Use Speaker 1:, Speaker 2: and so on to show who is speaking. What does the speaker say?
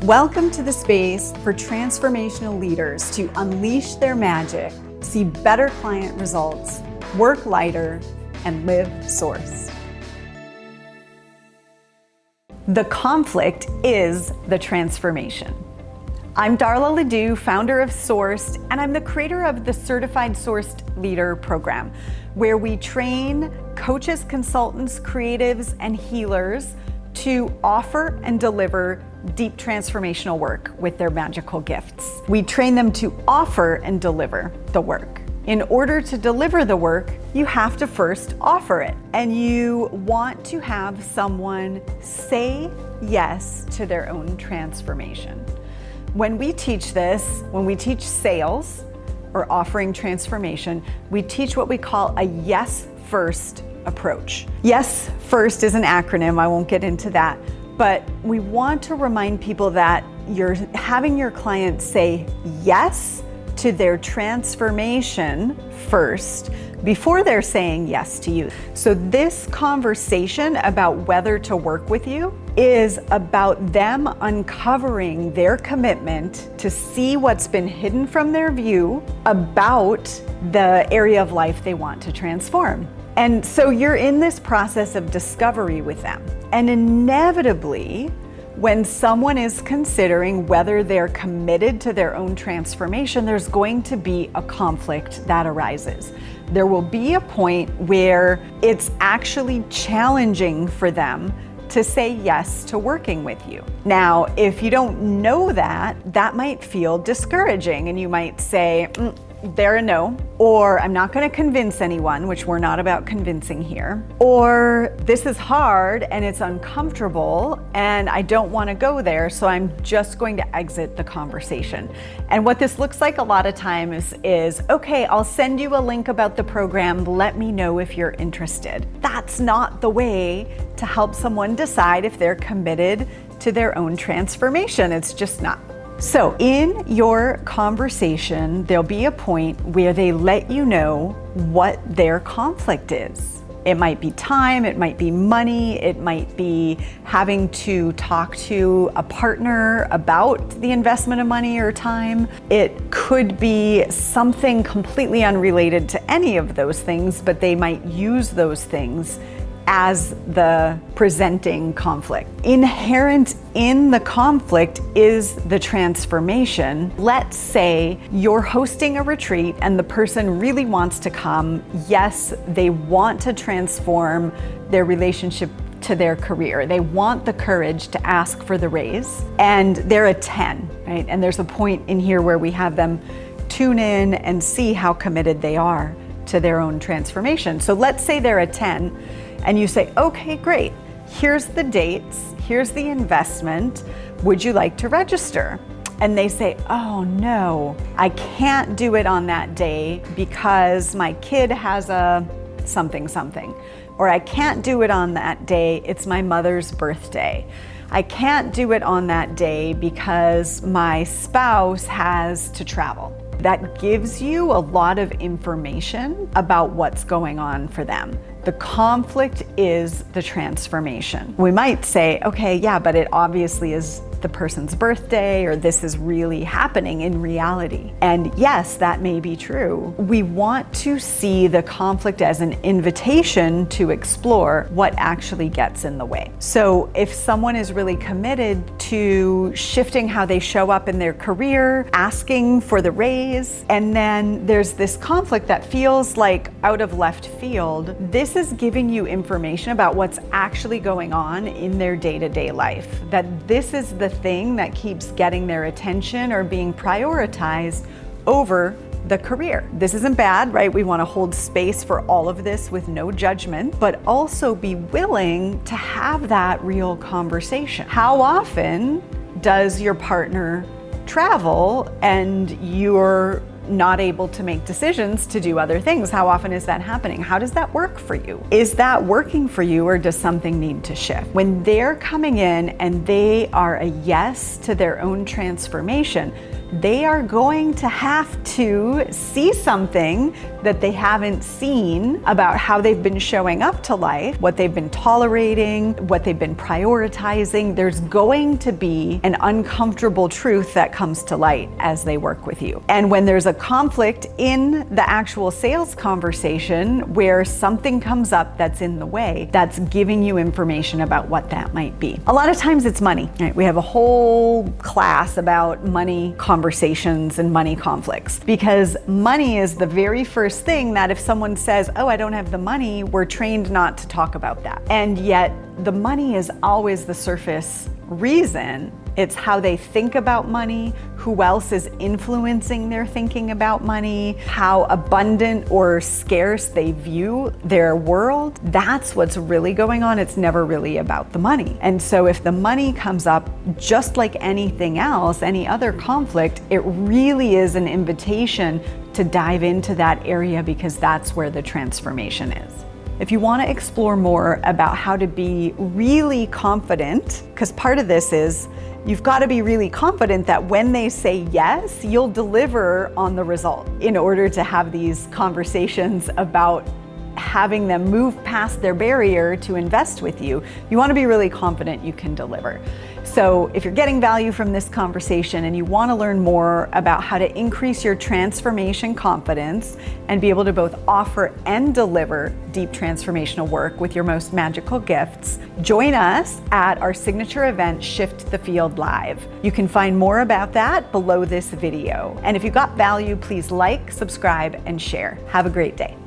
Speaker 1: Welcome to the space for transformational leaders to unleash their magic, see better client results, work lighter, and live source. The conflict is the transformation. I'm Darla Ledoux, founder of Sourced, and I'm the creator of the Certified Sourced Leader program, where we train coaches, consultants, creatives, and healers to offer and deliver deep transformational work with their magical gifts. We train them to offer and deliver the work. In order to deliver the work, you have to first offer it. And you want to have someone say yes to their own transformation. When we teach this, when we teach sales or offering transformation, we teach what we call a yes first approach. Yes first is an acronym, I won't get into that, but we want to remind people that you're having your clients say yes to their transformation first before they're saying yes to you. So this conversation about whether to work with you is about them uncovering their commitment to see what's been hidden from their view about the area of life they want to transform. And so you're in this process of discovery with them. And inevitably, when someone is considering whether they're committed to their own transformation, there's going to be a conflict that arises. There will be a point where it's actually challenging for them to say yes to working with you. Now, if you don't know that, that might feel discouraging, and you might say, they're a no, or I'm not going to convince anyone, which we're not about convincing here, or this is hard and it's uncomfortable and I don't want to go there, so I'm just going to exit the conversation. And what this looks like a lot of times is, okay, I'll send you a link about the program, let me know if you're interested. That's not the way to help someone decide if they're committed to their own transformation. It's just not. So in your conversation, there'll be a point where they let you know what their conflict is. It might be time, it might be money, it might be having to talk to a partner about the investment of money or time. It could be something completely unrelated to any of those things, but they might use those things as the presenting conflict. Inherent in the conflict is the transformation. Let's say you're hosting a retreat and the person really wants to come. Yes, they want to transform their relationship to their career. They want the courage to ask for the raise, and they're a 10, right? And there's a point in here where we have them tune in and see how committed they are to their own transformation. So let's say they're a 10, and you say, okay, great, here's the dates, here's the investment, would you like to register? And they say, oh no, I can't do it on that day because my kid has a something, or I can't do it on that day, it's my mother's birthday. I can't do it on that day because my spouse has to travel. That gives you a lot of information about what's going on for them. The conflict is the transformation. We might say, okay, yeah, but it obviously is the person's birthday, or this is really happening in reality. And yes, that may be true. We want to see the conflict as an invitation to explore what actually gets in the way. So if someone is really committed to shifting how they show up in their career, asking for the raise, and then there's this conflict that feels like out of left field, this is giving you information about what's actually going on in their day-to-day life. That this is the thing that keeps getting their attention or being prioritized over the career. This isn't bad, right? We want to hold space for all of this with no judgment, but also be willing to have that real conversation. How often does your partner travel and you're not able to make decisions to do other things? How often is that happening? How does that work for you? Is that working for you, or does something need to shift? When they're coming in and they are a yes to their own transformation, they are going to have to see something that they haven't seen about how they've been showing up to life, what they've been tolerating, what they've been prioritizing. There's going to be an uncomfortable truth that comes to light as they work with you. And when there's a conflict in the actual sales conversation where something comes up that's in the way, that's giving you information about what that might be. A lot of times it's money, right? We have a whole class about money conversations and money conflicts, because money is the very first thing that if someone says, oh, I don't have the money, we're trained not to talk about that. And yet the money is always the surface reason. It's how they think about money, who else is influencing their thinking about money, how abundant or scarce they view their world. That's what's really going on. It's never really about the money. And so if the money comes up, just like anything else, any other conflict, it really is an invitation to dive into that area, because that's where the transformation is. If you want to explore more about how to be really confident, because part of this is you've got to be really confident that when they say yes, you'll deliver on the result in order to have these conversations about having them move past their barrier to invest with you. You want to be really confident you can deliver. So if you're getting value from this conversation and you want to learn more about how to increase your transformation confidence and be able to both offer and deliver deep transformational work with your most magical gifts, join us at our signature event, Shift the Field Live. You can find more about that below this video. And if you got value, please like, subscribe, and share. Have a great day.